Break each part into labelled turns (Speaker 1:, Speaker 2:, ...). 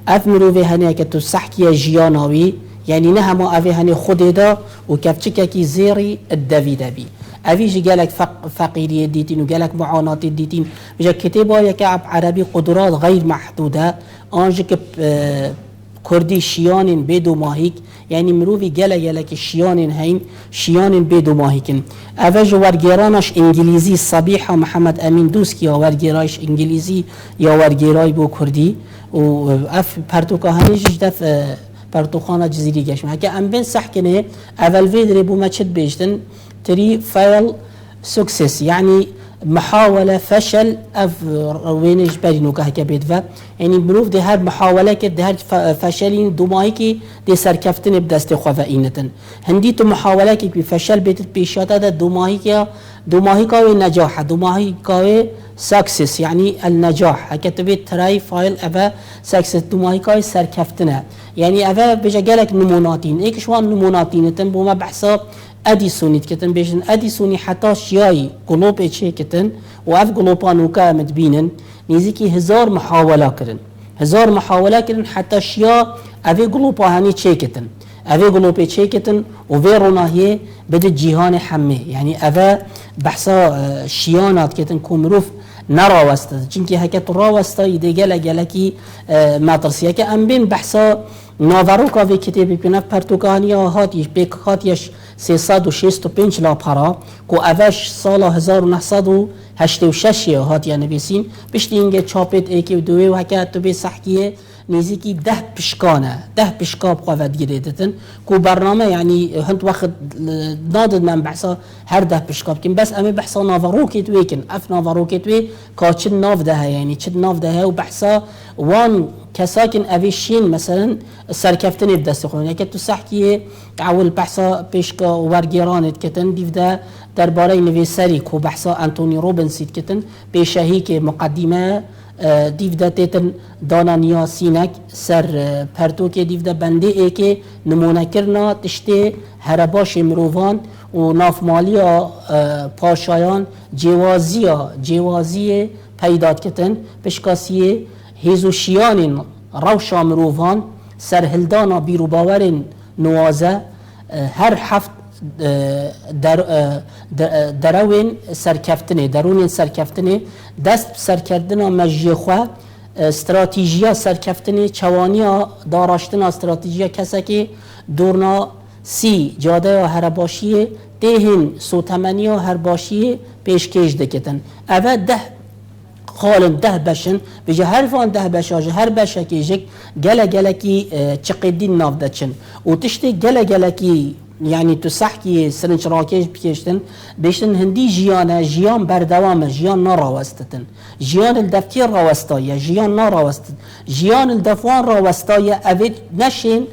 Speaker 1: اف مروی هنی که تو سحکی جیاناوی یعنی نه همه اوی هنی خود دا و کفچکه کی زیری الدوی دبی اویش گلک فقیری دیتین و گلک معاناتی دیتین بجا کتابا یک عربی قدرات غیر محدوده آنجا که کردی شیانین بدو ماهیک یعنی مروی گلک شیانین هین شیانین بدو ماهیکن اوج ورگیرانش انگلیزی صبیح محمد امین دوست که ورگیرایش انگلیزی یا ورگیرای بو کردی و اف پرتوکا هنیش دف پرتوخانه جزیری گشم هکه ام بین صح کنه اول ویدری بو ما چد بیشتن تري فايل سكسس يعني محاولة فشل اف وينش برينو كهكا بيدفا يعني بروف دي هر محاولة كد دي هر فشلين دوماهيكي دي سركفتن بدست خوفائينتن هندي تو محاولة كي بفشل بيتت بيشاتا دا دوماهيكاوي نجاح دوماهيكاوي سكسس يعني النجاح هكا تبيت تراي فايل افا سكسس دوماهيكاوي سركفتنها يعني افا بجا جالك نموناتين ايك شوان نموناتينتن بوما بحساب ادیسونیت کتن بیشن ادیسونی حتی شیایی گلوب چه کتن و اف گلوبانو که متبینن نیزی هزار محاوله کردن حتی شیا اوی گلوبا هنی چه کتن اوی گلوب چه کتن و وی روناهیه بده جیهان حمه یعنی اوی بحثا شیانات کتن کمروف نراوسته چونکه هکت راوسته ایده گلکی مدرسیه که ام بین بحثا ناوروکا وی کتابی بینه پرتوکانی هاتیش 365 لا پارا کو اوش سال 1986 هاتیا نویسین پشت اینگه چاپت ایکی و دوی و هکه تو به صحکیه نزیکی 10 پشکاب قوت گیریدتن کو برنامه یعنی هند وقت نادد من بحثا هر 10 پشکاب کن بس امی بحثا ناوروکت وی کن اف ناوروکت وی که چد ناو ده یعنی چد ناو ده و بحثا وان كساكن أفيشين مثلا سركفتني بدست خلون يعني كتو صحكي عول بحثا بيشكا ورجيران كتن ديفدا درباري نويساري كو بحثا أنتوني روبنسيت كتن بيشاهيك مقدمة ديفدا تيتن دانا نياسينك سر پرتوكي ديفدا بنده ايكي نمونه كرنا تشتي هرباش مروفان و ناف ماليا پاشایان جوازی پیداد کتن بشکاسیه هیزوشیان روشا مروفان سرهلدانا بیرو باورین نوازه هر هفت درون سرکفتنه دست سرکردنا مجیخواه استراتیجیا سرکفتنه چوانیا داراشتنا استراتیجیا کسا که دورنا سی جاده هر باشیه دهن سوتمنیا هر باشیه پیشکش دکتن اوه 10 قالن 10 بشن بجا هر فان 10 بشاج هر بشکی جک گلکی چقدین ناف دچن و تشتی گلکی يعني تسحكي سرنش راكيش بكيشتن بيشتن هندي جيان بردوام جيان ناراوستتن جيان الدفتير راوستايا جيان ناراوستتن جيان الدفوان راوستايا أبد نشين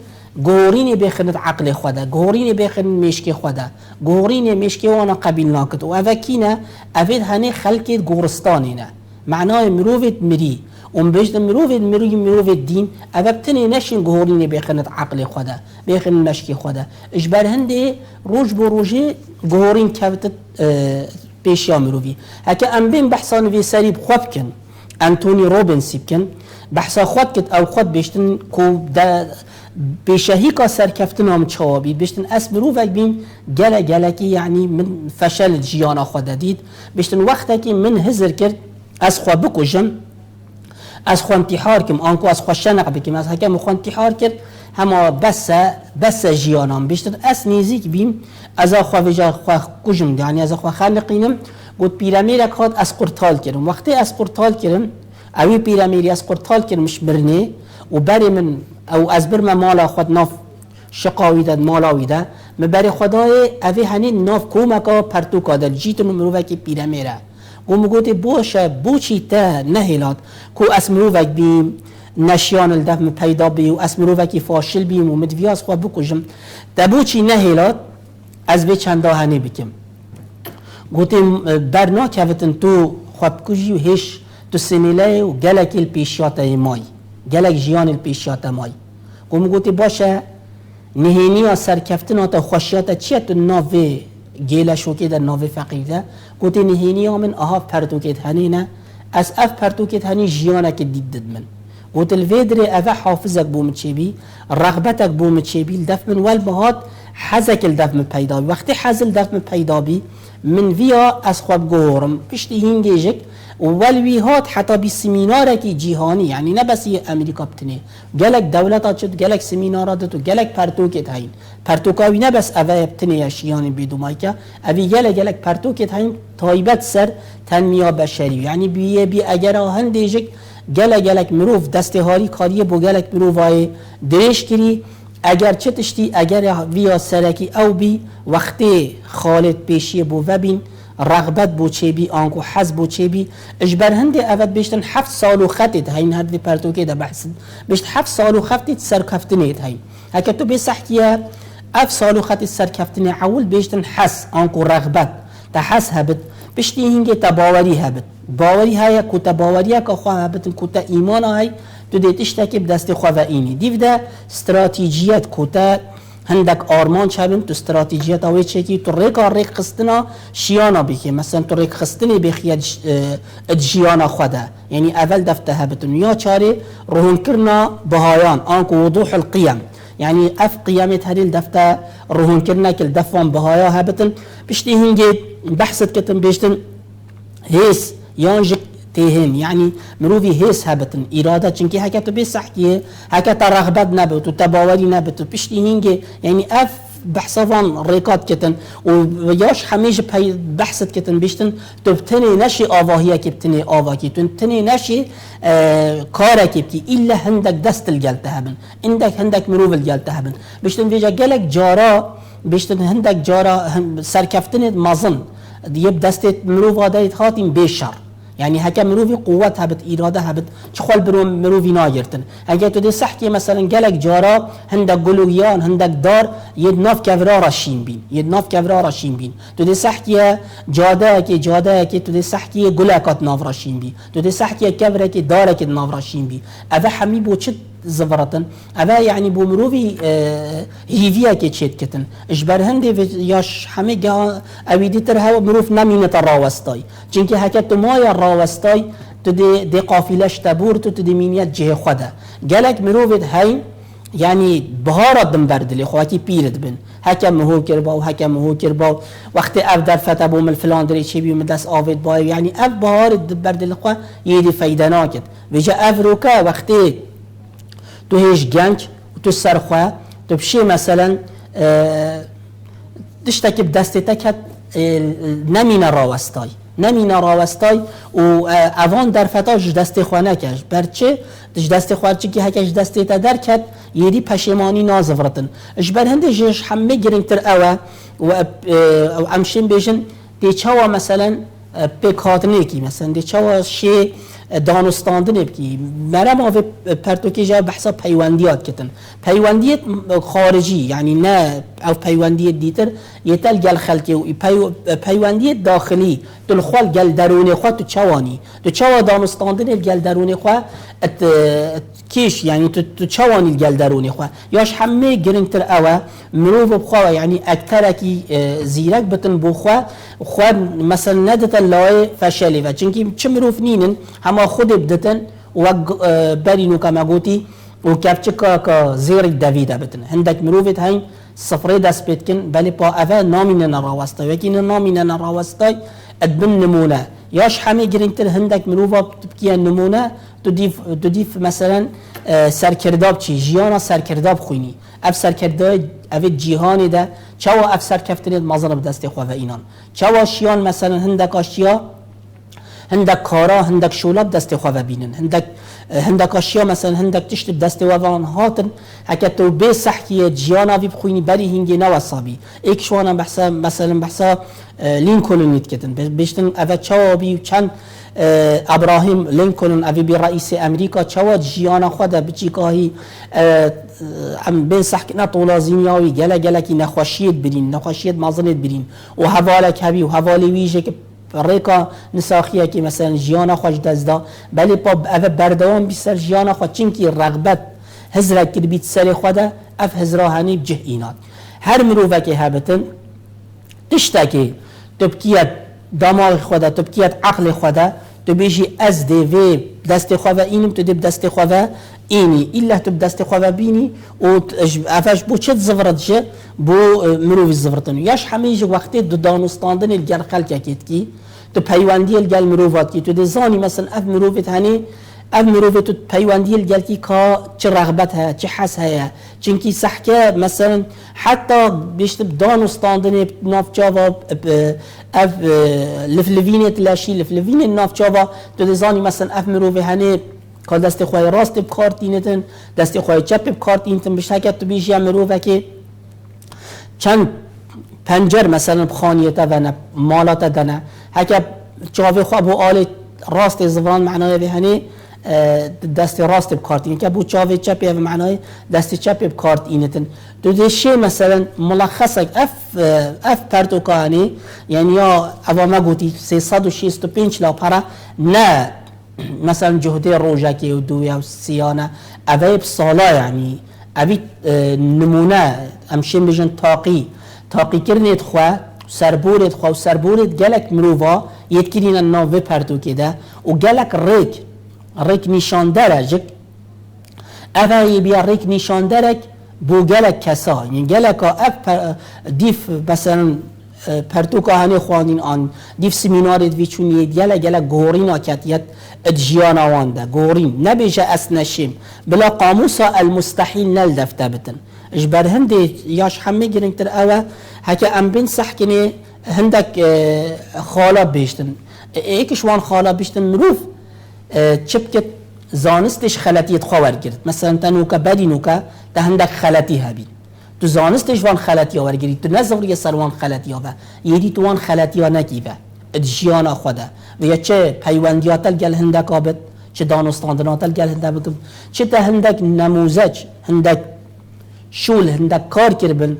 Speaker 1: گورینی بخند عقل خدا گورینی بخند مشکی خدا گورینی مشکی وانا قبیل ناکت و اوکینه اوید هنه خلقی گورستانینه معنای مروفت مری اون بجد مروفت دین اوبتنی نشین گورینی بخند عقل خدا بخند مشکی خدا اجبر هنده روج بو روجه گورین کبتت پیشیا مروفی هکه ام بین بحثان وی سریب خوب کن انتونی روبنسی کن بحثا خود کت او خود بشتن کو بشهی کا سرکفتن هم چوابید بشتن اس مروفک بین گلکی یعنی من فشل جیانا خود دید بشتن وقتا که من هزر کرد از خوا بکجم از خوا انتحار کم آنکو از خوا شنق بکم از حکم خوا انتحار کرد هما بس جیانام بشتن اس نیزیک بیم از خوا وجا خوا کجم یعنی از خوا خلقینم گوت پیرامیرک خود از قرطال کردم وقتی از قرطال کردم اوی پیرامیری از قرطال کردمش برنه و بری من او از برم مالا خود ناف شقاوی داد مالاوی ده مبری خدای اوی هنین ناف کومکا پرتوکا داد جیتون مروفکی پیرامیره و مگوتی باشه بوچی تا نهیلاد کو از مروفک بیم نشیان الدفم پیدا بی و از مروفکی فاشل بیم و مدویاز خواه بکجم تا بوچی نهیلاد از بی چنده هنی بکم گوتی برنا کفتن تو خواه بکجی و هش تو سمیله و گلکی الپیشیات مای گلک جیان الپیشیات مای گم گوتی باشه نهینی و سرکفتن تا خوشیات چیه تو ناوه گیله شوکی در ناوه فقیده گوتی نهینی ها من آها پرتوکت هنی نه از اف پرتوکت هنی جیانه که دید من قلت الفيدري أفا حافظك بوم تشيبي رغبتك بوم تشيبي الدف من والبهات حزك الدف من بيدابي وقتی حز الدف من بيدابي من فيا از خواب گورم پشتی هنگیجک والوی هات حتی بی سمیناره کی جهانی یعنی نه بس امریکا بتنه گلک دولت شد گلک سمینارات تو گلک پرتوکت هین پرتوکاوی نه بس اوه بتنه شیانی بدومای که اوی گلک پرتوکت هین تایبت سر تنمیا بشری یعنی بی اگر هندیجک گلک مروف دستهاری کاری بو گلک مروفای دریش کری اگر چه تشتی اگر ویا سرکی او بی وقتی خالد پیشی بو وبین رغبت بو چه بی آنکو حز بو چه بی اجبر هنده اول بیشتن 7 سال و خطت هین هر دی پرتوکه ده بحث بیشت 7 سال و خطت سرکفتنیت هین هکه تو بسحکیه 7 سال و خطت سرکفتنی عول بیشتن حس آنکو رغبت تا حس هبت بیشتی هنگه تباوری هبت باوری های کو تباوری که خواه هبتن کو تا ایمان های تو دیتش تاکی بدست خواه و اینی دیو ده استراتیجیت کو تا هندك آرمان شابن تو استراتیجیت اوی چکی تو ریک خستنا شیانا بکی مثلا تو ریک خستنی بخی جیانا خوده یعنی اول دفته هبتن یا چاره روحن کرنا بهایان آنکو وضوح القيم يعني اف قيامت هريل دفته روحن کرنا کل دفوان بهایا هبتن بشتی هنگی بحثت کتن بیشتن هیس یانجک تهن يعني مروفي هيس هبتن إرادة چنكي هكا تو بيسحكي هكا ترغبت نبت وتباوري نبت وبشتي هنجي يعني اف بحثوان ريكات كتن وياش حميج بحثت كتن بيشتن تبتني نشي آواهية كبتني آواكي تنتني نشي كارا كبكي إلا هندك دست الجل تهبن هندك مروف الجل تهبن بيشتن بيجا جالك جارا بيشتن هندك جارا سركفتن مظن ديب دست مروف هادايت خاتم بيشر يعني هكا مروفي قوة هبت إرادة هبت شخوال برو مروفي ناجرتن هكا تو دي صحكي مثلا جالك جارا هندك قلويان هندك دار يدناف كفرا راشين بين تو دي صحكي جاده كي تو دي صحكي قلاكات ناف راشين بين تو دي صحكي كفرا كي دارك ناف راشين بين أفا حمي بو چت زفرتن أفا يعني بو مروفي هيفيا كي چت كتن اجبر هندي ياش حمي جا اويدي ترها مروف نمينة الراوستاي چنكي هكا تو مايا الراوستاي تو دي قافلش تبور تو دي مينيات جه خدا جالك مروفت هاي يعني بهارات دم بردلي خواكي بيرد بن هكا مهو كرباو وقت اف در فتبو من فلان دري چي بي مدس آفيد باي يعني اف بهارت بردلي خوا يدي فايدة ناكد بيجا اف روكا وقتي تو هيش جنج تو سرخوا تو بشي مثلا تشتكي بدستك نمین راوستای و اوان در فتاش دست خوانه کش برچه دست خوارچی که هکش دستی تا در کد یری پشیمانی نازفرتن اش بر هنده جش همه گرنگتر اوه و امشین بیشن دی چاوا مثلا پیکاتنه کی مثلا دی چاوا شی دانستاندنه بکی مرم آوه پرتوکی جا بحثا پیوندیات کتن پیوندیت خارجی یعنی نه او پیوندیت دیتر یتل گل خلقی و پیوندیت داخلی تلخوال گل درون خواه تو چوا دانستاندنه گل درون خواه کیش یعنی تو چوانی گل درون خواه یاش همه گرنگتر اوه مروف بخواه یعنی اکتر کی زیرک بتن بخواه خواه مثلا ندت لای فشلی و چنکی چه مروف نینن همه خود بدتن و برینو کما گوتی و کفچه که زیر دویده بتن هندک مروفت هین صفره دست بتکن بلی پا اوه نامین نراوستای وکی نامین نراوستای ادبن نمونه یاش همه گرنگتر هندک مروفا بتبکیه نمونه تو دیف مثلا سرکرداب چی جیانا سرکرداب خوینی اف سرکرداب اف جیهانی ده چوا اف سرکفتنید مظرب دست خواه و اینان چوا شیان مثلا هندک آشیا هندک کارا هندک شولاب دست خواه و بینن هندک آشیا مثلا هندک تشت دست وان هاتن هکه تو به صحکی جیانا وی بخوینی بری هنگی نوصابی ایک شوانا بحثا مثلا بحثا لینکولن نیت کتن بیشتن اف چوابی و چند ابراهیم لینکولن اوی بی رئیس امریکا چواد جیانا خدا بچیکاهی بین سحکنا طولازینیاوی گله کی نخوشیت مازنید برین و حوالک هبی و حوالی ویژه که ریکا نساخیه که مثلا جیانا خوش دزدا بلی پا اوه بردوان بی سر جیانا خود چنکی رغبت هزرک کر بیت سر خوده اف هزراهانی بجه اینات هر مروفه که هبتن تشتکی تبکیت دماغ خوده تبکیت عقل خوده تو بیجی از دیوی دست خواه اینم تو دیب دست خواه اینی ایلا تو دست خواه بینی و افش بو چه زفرت جه بو مروی زفرتن یاش همه جه وقتی دو دانستاندن الگل خلق کت کی تو پیوندی الگل مروفات کی تو دزانی مثلا اف مروفت هنی اف مروفت تو پیوندی الگل کی که چه رغبت ها چه حس ها چنکی سحکه مثلا حتی بیشتر دانستاندن نافچاوا اف لفلوینت لاشی لفلوین نافچاوا تو دزانی مثلا اف مروفت هنی که دست خواه راست بکارتینتن دست خواه چپ بکارتینتن بشه که تو بیشی مروفه که چند پنجر مثلا بخانیته و مالات دنه هکه چاوی خواه بو آل راست زفران معنای به هنی دست راست بکارتین که بو چاوی چپی و معنای دست چپ بکارتینتن تو دیشه مثلا ملخصه اف پرتوکانی یعنی یا اوا ما گوتی 365 لا پرا نه مثلا جهده روجاکی و دویا و سیانه اوی بسالا یعنی اوی نمونه امشین بجن تاقی کرنید خواه سربورت خواه و سربورت گلک مروفا یدکرین ناوه پرتو کده و گلک ریک نشان درجک اوی بیا ریک نشان درک بو گلک کسا یعنی گلک اف دیف مثلا پرتوکا هنی خواندین آن دیف سمینارت ویچون گلک گورین آکتیت ادجیان آوانده گورین نبیجه اسنشیم بلا قاموسا المستحیل نل دفته بتن اجبر هندی یاش همه گرنگتر اوه هکه ام بین سحکنه هندک خالا بیشتن ایکش وان خالا بیشتن مروف چپکت زانستش خلطیت خواهر گرد مثلا تنوکا بدی نوکا تا هندک خلطی هبید تو زانستش وان خلطی ها ورگیری تو نزوری سر وان خلطی ها و یدی تو وان خلطی ها نگیوه ادجیانا خوده و یا چه پیوندیاتل گل هندک آبد چه دانستاندناتل گل هندک بکم چه تا هندک نموزج هندک شول هندک کار کربن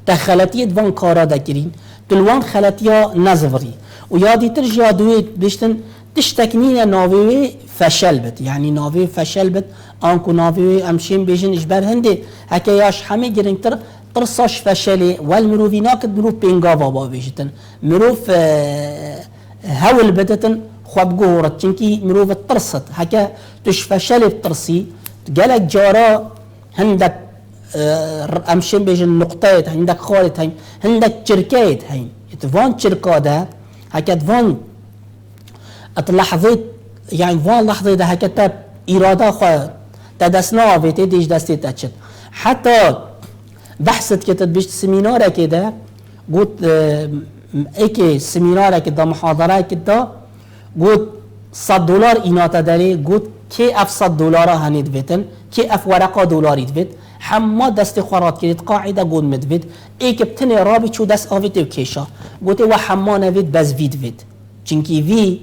Speaker 1: تا خلطیت وان کارا دا کرین تلوان خلطی ها نزوری و یادی تر جادوی بشتن تشتکنین ناوی فشل بد یعنی ناوی فشل بد آنکو ناوی امشین بیشن اجبر هنده هکه یاش همه گرنگتر ترساش فشلی والمروفی ناکد مروف پینگاوا با بیشتن مروف هول بدتن خواب گورت چنکی مروف ترست هکه تش فشل بترسی گلک جارا هندک امشین بیشن نقطه هندک خالت هین هندک چرکایت هین اتوان چرکا ده هکه اتوان لحظه يعني فان لحظه ده هكذا اراده خواه تدسنا ويتي ديش دستي تاتشت حتى بحثت كتب بيش سمينار كده قلت ايكي سمينار كده محاضره كده قلت $100 ايناتا داري قلت كي اف $100 هنيد فيتن كي اف ورقه دولار يدفت حما دست خورات كريت قاعده قول مدفت ايكي بتني رابي شو دست اوفيتي وكيشا قلت وحما نفيت بس فيت چنكي في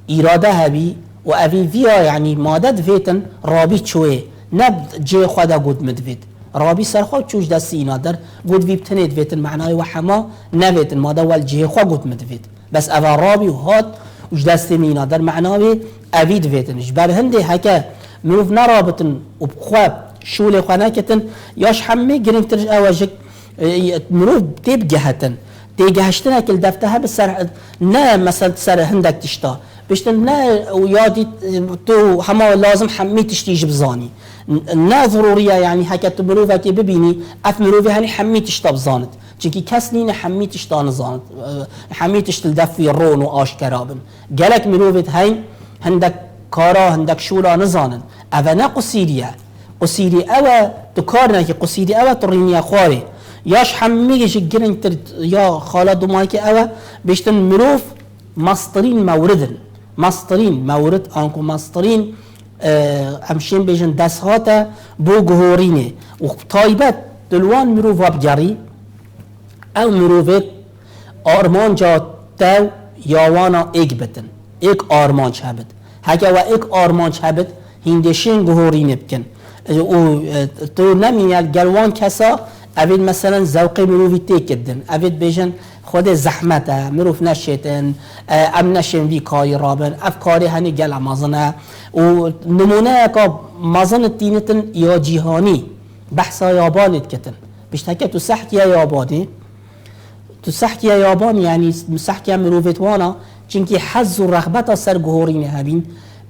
Speaker 1: اراده هبي و اوی ویا یعنی مادت ویتن رابی چوه نب جه خدا گود مدوید رابی سرخوا چوش دستی اینا در گود ویب تنید ویتن معنای و حما نویتن ماده وال جه خوا گود مدوید بس اوه رابی و هات وش دستی مینا در معنای اوید ویتنش بر هنده هکه مروف نرابطن و بخواب شول خواه نکتن یاش همه گرنگترش اواجک مروف تیب گهتن تیگهشتن اکل دفته ها بسر نه مثلا سر هندک تشتا بشتن نه ويادي تو هما لازم حمي تشتيج بزاني نه ضروريه يعني حكت مروفه كي ببيني اف مروفه هني حمي تشتا بزانت چونكي كاس نين حمي تشتا نزانت حمي تشتل دفي رون واشكرابن قالك مروفه هين هندك كارا هندك شولا نزانن انا قصيريه اوا تكارنا كي قصيري اوا ترينيا خواري ياش حمي جيرن يا خالد مايكي اوا بشتن مروف مصدرين مورد آنکو مصدرين همشين بيجن دسهاتا بو جهورينه و طايبت دلوان مروف وابجاري او مروفت آرمان جا تو ياوانا ايك بتن ايك آرمان شابت هكا و ايك آرمان شابت هندشين جهورينه بكن و تو نمينال جلوان كسا اوید مثلا ذوق مروفی تکدن اوید بیشن خود زحمته مروف نشیتن ام نشین وی کاری رابن افکاری هنی گل مازنه و نمونه که مازن تینتن یا جیهانی بحثا یابانت کتن بیشتر تو سحکی یابانی تو سحکی یابانی یعنی سحکی مروفت وانا چونکی حظ و رغبت سر گهورین هبین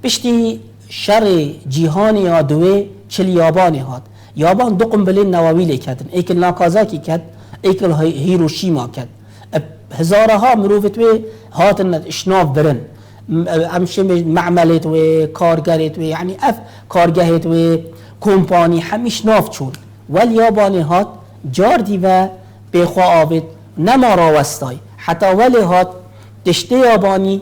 Speaker 1: پشتی شر جیهان یا دوی چل یابان هات یابان دو قنبله نووی لیکتن ایکل ناکازاکی کد ایکل هیروشیما کد هزاره ها مروفت و هاتن اشناف برن امشه معملت و کارگرت و یعنی اف کارگهت و کمپانی همیش ناف چون والیابانی هات جاردی و بخوا آوید نما راوستای حتی ولی هات تشتی یابانی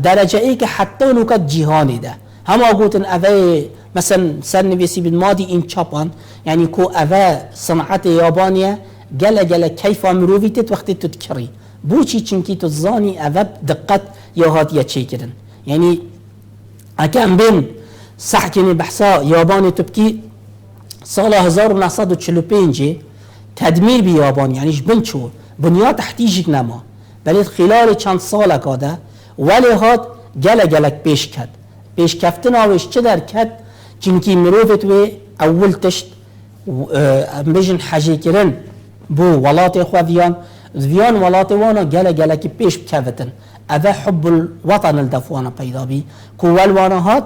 Speaker 1: درجه ای که حتی نوکت جیهانی ده همه گوتن اوه مثلا سر نویسی بید مادی این چاپان یعنی کو اوه صنعت یابانیه گله گله کیفا مروویتت وقتی تو تکری بوچی چنکی تو زانی اوه دقت یا هاتیه چه کرن یعنی اکم بین سحکنی بحثا یابانی تو بکی سال 1945 تدمیر بی یابان یعنی جبن چو بنیاد تحتیجک نما بلید خلال چند سال کاده ولی هات گله گلک پیش کد پیش کفتن آوش چه در کد چنکی مروفت و اول تشت بجن حجی کرن بو ولات خواه ویان ولات وانا گله گله کی پیش بکفتن اوه حب الوطن الدفوانا پیدا بی کول وانا هات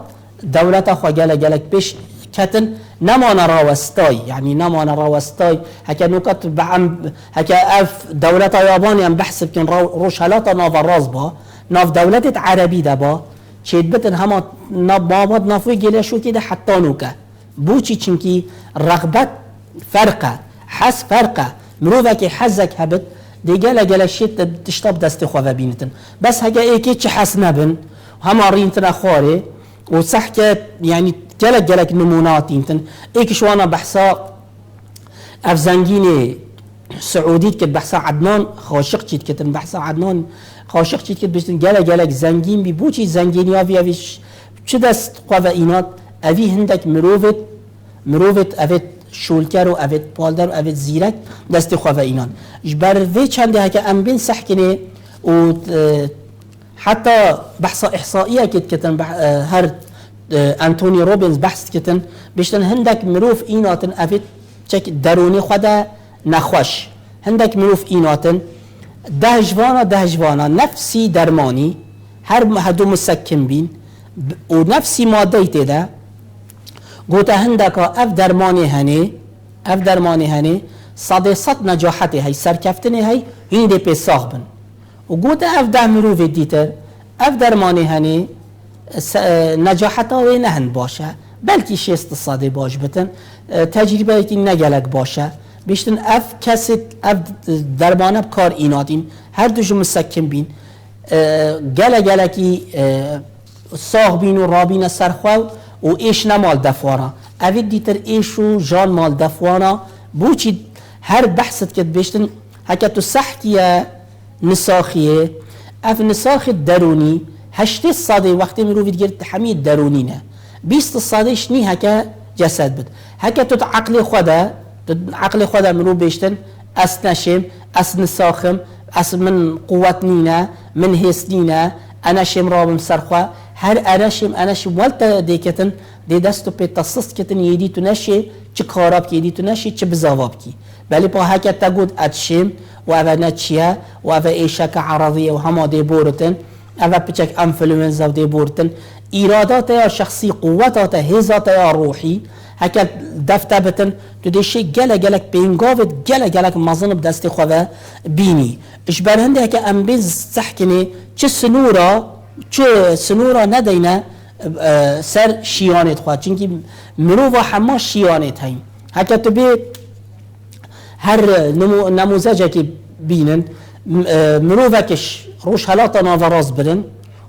Speaker 1: دولت خواه گله گله پیش کتن نمان راوستای یعنی نمان راوستای هکا نوکت بعم هکا اف دولت یابانی هم بحث بکن روش حالات ناف راز با ناف دولت عربی ده با چید بتن هما باباد نافوی گله شو که ده حتی نوکه بوچی چنکی رغبت فرقه حس فرقه مروفه که حزک هبت دیگه لگله شید تشتاب دست خواه بینتن بس هکا ایکی چه حس نبن هما رینتن خواره و صح که یعنی جلك نمونات يمكن ايكش وانا بحثا افزنجيني سعودي كت بحثا عدنان خاشق جيت كتن بحثا عدنان خاشق جيت كت بيشتن جلك زنجين ببوشي زنجين يافي افيش چه دست قوة اينات افي هندك مروفت افت شولكر و افت بالدر و افت زيرك دست قوة اينان جبر في چنده هكا ام بين سحكني و حتى بحثا احصائية كت كتن هر انتوني روبنز بحث كتن بيشتن هندك مروف ايناتن افت چك دروني خدا نخوش هندك مروف ايناتن ده جوانا نفسي درماني هر هدو مسكن بين ونفسي ماديته ده قوتا هندك اف درماني هني صد نجاحتي هاي سركفتني هاي هين دي بي صاحبن وقوتا اف ده مروف ديتر اف درماني هني نجاحتا و نهن باشه بلکه شیست صادی باش بتن تجربه که نگلک باشه بیشتن اف کسی اف دربانه بکار ایناتین هر دوش مسکن بین گله کی ساغ بین و رابین سرخوا و ایش نمال دفوانا اوید دیتر ایش و جان مال دفوانا بوچی هر بحثت کد بیشتن هکتو سحکیه نساخیه اف نساخ درونی 80% وقتی مروفید گرد حمید درونینه 20% نی هکا جسد بد هکا تو عقل خدا مروف بیشتن اس نشم اس نساخم اس من قوت نینه من حس نینه انا شم رابم سرخوا هر انا شم ولتا دیکتن دی دستو پی تصص کتن یدی تو نشی چه کاراب کی یدی تو نشی چه بزاواب کی بلی پا هکا تگود ادشم و اوه نچیه و اوه ایشک عرضیه و همه دی بورتن اوه بچک انفلوئنزا دی بورتن ایرادات یا شخصی قوتات هزات یا روحی هکا دفته بتن تو دیشی گلک بینگاوت گلک مزن بدست خواه بینی اش برهنده هکا انبیز سحکنی چه سنورا ندینه سر شیانت خواه چونکه مروفا همه شیانت هیم هکا تو بی هر نموزجه که بینن مروفا کش روش حالات ناوراز برن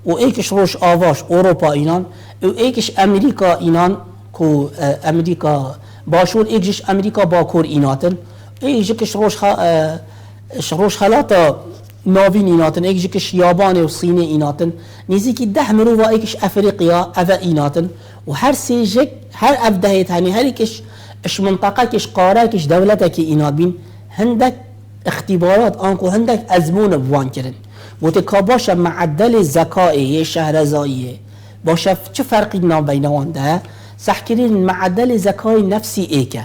Speaker 1: و ایکش روش آواش اروپا اینان و ایکش امریکا اینان کو امریکا باشور ایکش امریکا باکور ایناتن ایکش روش حالات ناوین ایناتن ایکش یابان و صین ایناتن نیزی که 10 مروفا ایکش افریقیا اوه ایناتن و هر سیجک هر افدهیت هنی هر ایکش اش منطقه کش قاره کش دولته که اینات بین هندک اختبارات آنکو هندک ازمون بوان کرن گوته که باشه معدل زکایه شهرزاییه باشه چه فرقی نابینوان ده سحکرین معدل زکای نفسی ایکه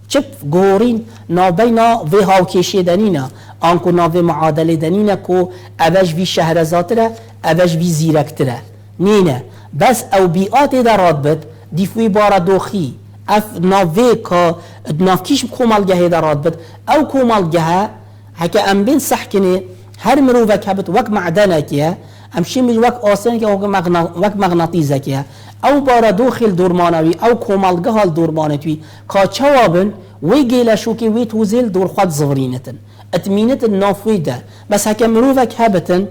Speaker 1: چه گورین نابینا وی هاوکیشی دنینه آنکو ناوی معادله دنینه که اوش وی شهرزات را اوش بی زیرکتره نینه بس او بیات درات بد دیفوی بارا دوخی اف ناوی که نافکیش کومالگه درات بد او کومالگه هکه ام بین صح کنه هر مروفه که بد وک معدنه که امشی میج وک آسان که وک مغناطیزه که او بارا دوخیل دورمانوی او کومالگه هال دورمانتوی که چوابن وی گیلشو که وی توزیل دور خود زغرینتن اتمینت نافوی ده بس هکه مروفه که بتن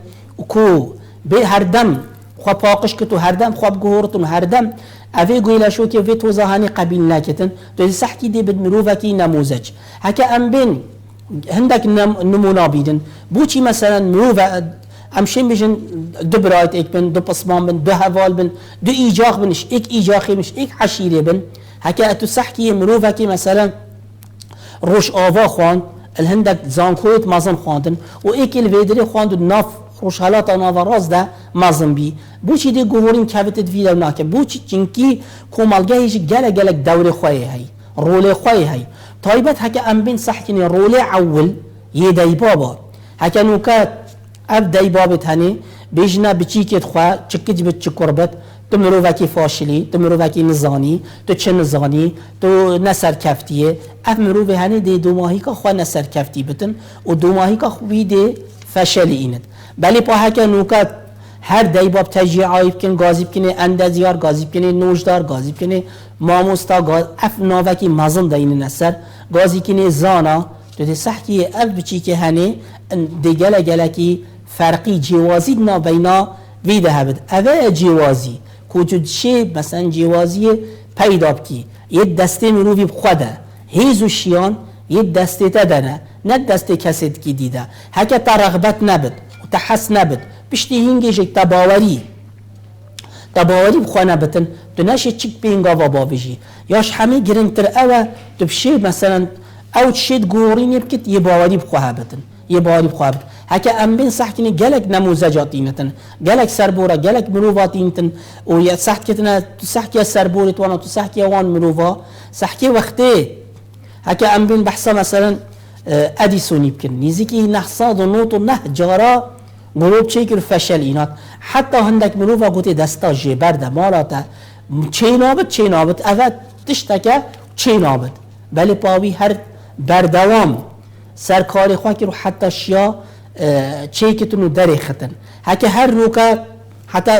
Speaker 1: کو به هر دم خواب پاقش که تو هر دم خواب گهورتون هر دم اوی گویلا شو که وی توزاهانی قبیل نکتن تو صحکی دی بد مروفه کی نموزج هکه ام بین هندک نمونا بیدن بوچی مثلا مروفه امشین بیشن دو برایت ایک بن دو پسمان بن دو حوال بن دو ایجاق بنش ایک ایجاقی بنش ایک حشیره بن هکه تو صحکی مروفه کی مثلا روش آوا خوان الهندك زانكويت مازن خواندن و ایک الویدری خواند ناف روشالات ناوراز ده مازن بی بوچی دی گوهورین کبتت ویدو ناکه بوچی چنکی کومالگه هیچ گله دور خواه هی رول خواه هی طایبت هکه ام بین صح کنی رول اول یه دیبابا هکه نوکات اب دیبابت هنی بیجنا بچی کت خواه چکت بچ چکربت تو مروفکی فاشلی تو مروفکی نزانی تو چه نزانی تو نسر کفتیه اف مروفه هنی دی دو ماهی که خواه نسر کفتی بتن و دو ماهی که خوی دی فشلی اینت بلی پا هکه نوکات هر دیباب تجیه عایب کن گازیب کنه اندازیار گازیب کنه نوشدار گازیب کنه ماموستا اف ناوکی مزن دین نسر گازی کنه زانا تو دی صحکی اف بچی که هنی دی گله کی فرقی جوازی نا بینا ویده هبد اوه جوازی کجود شی مثلا جوازی پیدا بکی یه دسته مروفی بخوده هیزو شیان یه دسته تدنه نه دسته کسی کی دیده هکه تا رغبت نبد و تحس نبد پشتی هنگیش یک تباوری بخوانه بتن تو نشه چیک بینگا و باویجی یاش همه گرنگتر اوه تو بشه مثلا او تشید گورینی بکت یه باوری بخواه بتن یه باوری بخواه بتن هکه ام بین صح کنی گلک نموزجاتینتن گلک سربورا گلک مروفاتینتن و یا صح کتنا تو صح کیا سربورت وانا تو صح کیا وان مروفا صح کیا وقتی هکه ام بین بحثا مثلا ادیسونی بکن نیزی نحصاد و نوت و نه جارا مروف چه کر فشل اینات حتی هندک مروفا گوتی دستا جبرده مالاتا چه نابد اوه تشتکه چه نابد بلی پاوی هر بردوام سرکاری خواه که رو حتی شیا چه کتونو داری ختن هکه هر نوکا حتی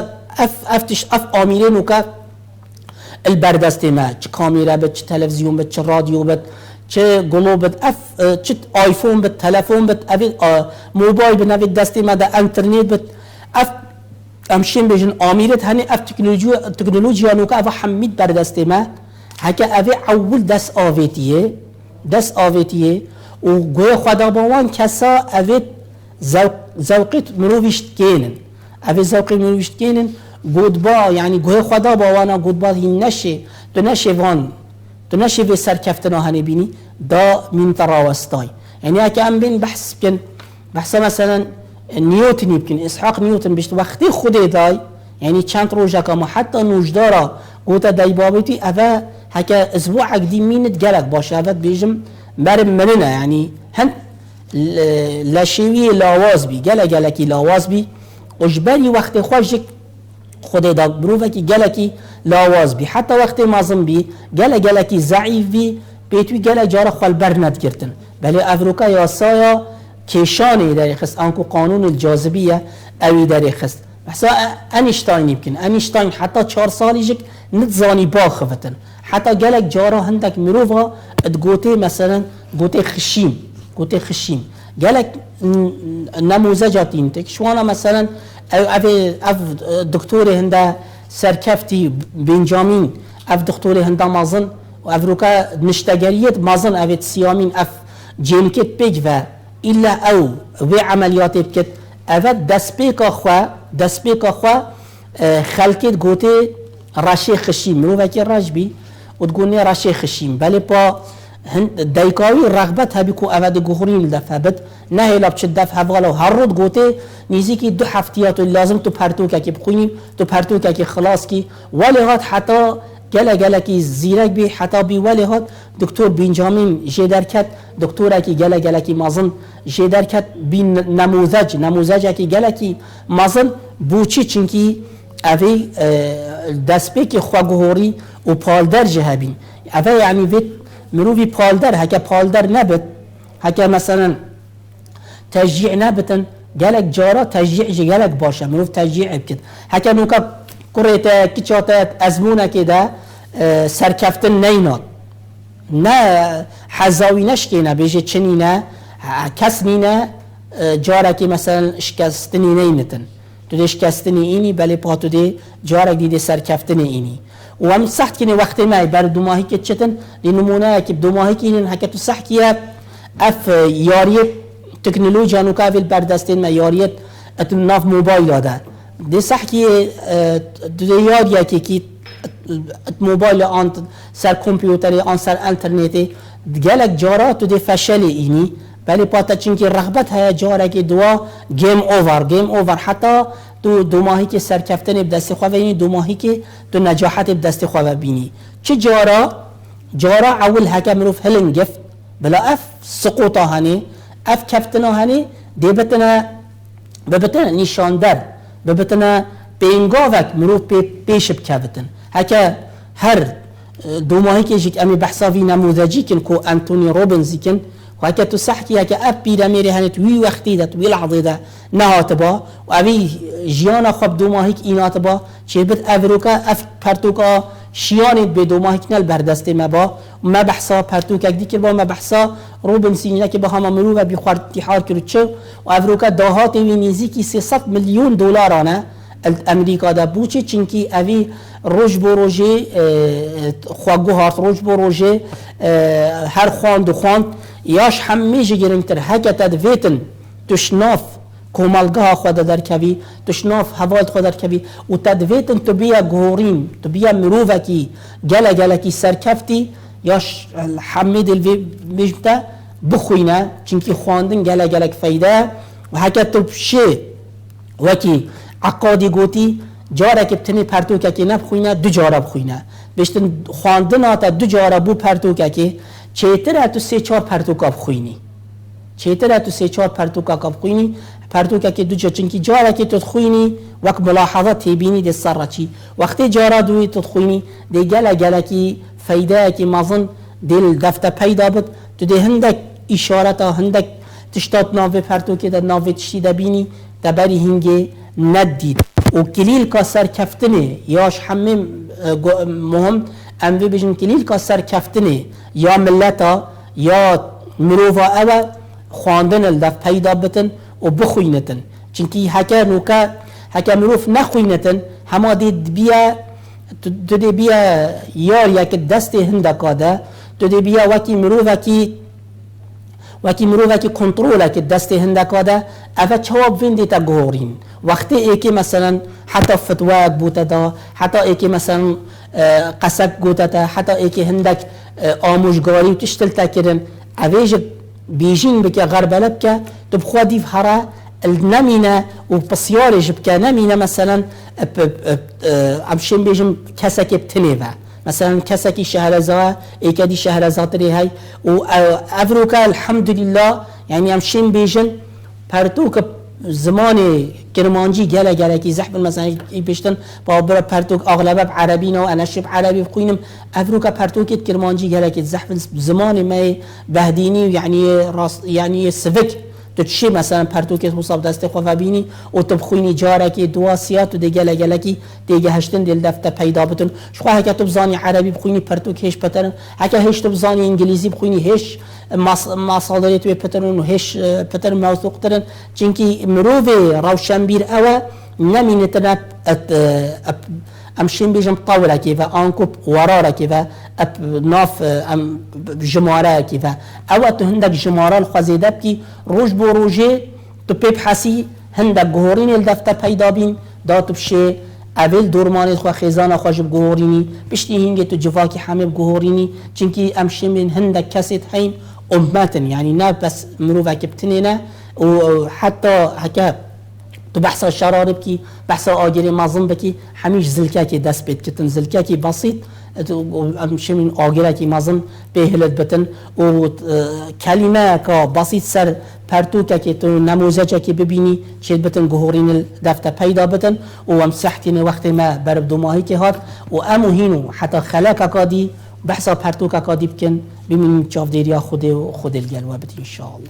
Speaker 1: اف آمیره نوکا البردسته ما چه کامیره بد چه تلویزیون بد چه رادیو بد چه گلو بد چه آیفون بد تلفون بد موبایل بد نوید دسته ما ده انترنت بد امشین بیشن آمیرت هنی تکنولوژیا نوکا اف حمید بردسته ما هکه اوه اول دست آویتیه و گوی خدا باوان کسا اوه زوقت مروفشت کینن اوه زوقت مروفشت کینن گودبا یعنی گوی خدا باوانا گودبا هی نشه تو نشه وان تو نشه به سرکفتنا هنی بینی دا من تراوستای یعنی اکه ام بین بحث بکن بحث مثلا نیوتنی بکن اسحاق نیوتن بشت وقتی خود دای یعنی چند روزه که ما حتی نوجدارا گوتا دای بابتی اوه هکه اسبوع عقدی مینت گلک باشه اوه بیجم مرم مننه یعنی هن لشوی لاواز بی گلکی لاواز بی اجبری وقت خوشک خود دا بروفه کی گلکی لاواز بی حتی وقت مازم بی گلکی ضعیف بی بیتوی گل جارا خال برند گرتن بلی افروکا یاسایا کشانی داری خست انکو قانون الجاذبیه اوی داری خست بحثا انیشتاینی بکن انیشتاین حتی 4 سالی جک نتزانی باخفتن حتی گلک جارا هندک مروفا ادگوته مثلا گوته خشیم گلک نموزجاتین تک شوانا مثلا اف دکتور هنده سرکفتی بنجامین اف دکتور هنده مازن و افروکا نشتگریت مازن اوید سیامین اف جنکت بگ و الا او وی عملیات بکت اوید دست بیکا خواه خلکت گوته رشه خشیم مروفا که رش بی و تقولني راشي خشيم بالي با دايكاوي رغبت هبي كو أفاد جوهرين دفع بد نهي لابش الدفع هفغلو هرود قوتي نيزيكي 2 هفتيات لازم تو پرتوكا كي بقيني تو پرتوكا كي خلاص كي ولي هات حتى جلا كي زيرك بي حتى بي ولي هات دكتور بنجامين جدر كت دكتورا كي جلا كي مازن جدر كت بين نموذج كي جلا كي مازن بوچی چنکی اوی دست به که خواگوهوری و پالدر جهبین اوی یعنی وید مروی پالدر هکه پالدر نبت هکه مثلا تشجیع نبتن گلک جارا تشجیع گلک باشه مروف تشجیع بکد هکه نوکا کریتا کچاتا ازمونه که ده سرکفتن نیناد نه حزاوی نشکی نه بیجه چنی نه کس نینه جارا که مثلا شکستنی نینتن تو ده شکستنی اینی بله پا تو ده جارا دیده سرکفتن اینی و هم سخت کنه وقتی مای بر دو ماهی که چتن دی نمونه که دو ماهی که اینن حکه تو سخت که اف یاریت تکنولوژی هنو که بردستین ما یاریت اتن ناف موبایل داده دی سخت که دو یاریه که موبایل آن سر کامپیوتری آن سر انترنتی گلک جارا تو دی فشل اینی بله پاتا چنکی رغبت های جاره که دوا گیم اوور حتی تو دو ماهی که سرکفتن بدست خواه بینی دو ماهی که تو نجاحت بدست خواه بینی چه جارا اول هکه مروف هلن گفت بلا اف سقوطا هنی اف کفتنا هنی دی ببتنا نشان در ببتنا بینگاوک مروف پیش بکفتن هکه هر دو ماهی که جیک امی بحثاوی نموذجی کن کو انتونی روبنزی کن و هکه تو سحکی هکه اب پیرامیر هنت وی وقتی ده وی لحظه ده نهات با و اوی جیانا خوب دو ماهی که اینات با چه بد افروکا اف پرتوکا شیانی به دو ماهی کنال بردسته ما با و ما بحثا پرتوکا دیگر با ما بحثا روبنزی که با همه مرو و بی خورد تحار کرد چه و افروکا دهات وی نیزی که 300 میلیون دلار آنه امریکا ده بوچه چنکی اوی روز بو روزه خواگو هارت روز بو روزه هر خواند یاش همیشه گرمتر هکه تدویتن تشناف کومالگاه خود در کبی تشناف حوالت خود در کبی و تدویتن تو بیا گورین تو بیا مروفکی گله کی سرکفتی یاش حمید الوی میجمتا بخوینه چنکی خواندن گله فایده و هکه تو بشه وکی عقادی گوتی جاره که بتنی پرتوکه که نبخوینه دو جاره بخوینه بشتن خواندن آتا دو جاره بو پرتوکه که چیتره تو 3-4 پرتوکا بخوینی چیتره تو 3-4 پرتوکا بخوینی پرتوکا که دو جا چنکی جاره که تو تخوینی وقت ملاحظه تیبینی دی سر چی وقتی جاره دوی تو تخوینی دی گله کی فایده کی مازن دل دفته پیدا بود تو دی هندک اشارتا هندک تشتات ناوه پرتوکه در ناوه تشتی دبینی دبری هنگه ندید و کلیل کا سرکفتنه یاش همه مهم اموی بجن کلیل کا سرکفتنه یا ملتا یا مروفا اوه خواندن الدف پیدا بتن و بخوینتن چنکی هکه مروف نخوینتن همه دید بیا یار یک دست هندکا ده تو دی بیا وکی مروفکی کنترول که دست هندکا ده اوه چواب ویندی تا گورین وقتی ایکی مثلا حتی فتوات بوده دا حتی ایکی مثلا قسک گوته دا حتی ایکی هندک آموشگاری و تشتل تا کرن اویج بیجین بکه غربله بکه تو بخوا دیف هره نمینه و بسیارش بکه نمینه مثلا امشین بیجم کسکی بتنیوه مثلا کسکی شهرزا ایکا دی شهرزا تری های و افروکا الحمدلله یعنی امشین بیجن پرتوک زمان کرمانجی گله کی زحمت مثلا بیشتن با برا پرتوک اغلب عربی نو انا شب عربی بخوینم افروکا پرتوک کرمانجی گله کی زحمت زمان ما بهدینی یعنی سوک تو چی مثلا پرتوک مصاب دست خواه بینی و تو بخوینی جاره کی دواسیات و دیگه کی دیگه هشتن دل دفته پیدا بتون شخواه هکه تو بزانی عربی بخوینی پرتوک هش پترن هکه هش تو بزانی انگلیزی بخوینی هش مصادریت و پترن و هش پترن موثوق ترن چنکی مروف روشنبیر اوه نمینتن امشین بیجم طاوله کی و آنکوب وراره کی و ناف جماره کی و اوه تو هندک جماره الخوازیده بکی روش بو روژه تو ببحثی هندک گهورین الدفته پیدا بین دا تو بشه اول دورمانی خواه خیزان خواه جب گهورینی بشتی هنگه تو جواکی همه گهورینی چنکی امشین بین هندک کسید هین امتن یعنی نه بس مروفه که بتنه نه و حتی هکه تو بحث شرارب کی بحث آگری مازن بکی همیش زلکه کی دست بید کتن زلکه کی بسیط شمین آگره که مازن بهلت بتن و کلمه که بسیط سر پرتوکه که تو نموزجه که ببینی چید بتن گهورین دفته پیدا بتن و امسحتین وقت ما برب دو ماهی که هات و امو هینو حتی خلاک کادی بحثا پرتوکه کادی بکن ببینیم چاف دیریا خود الگلوه بتن انشاءالله.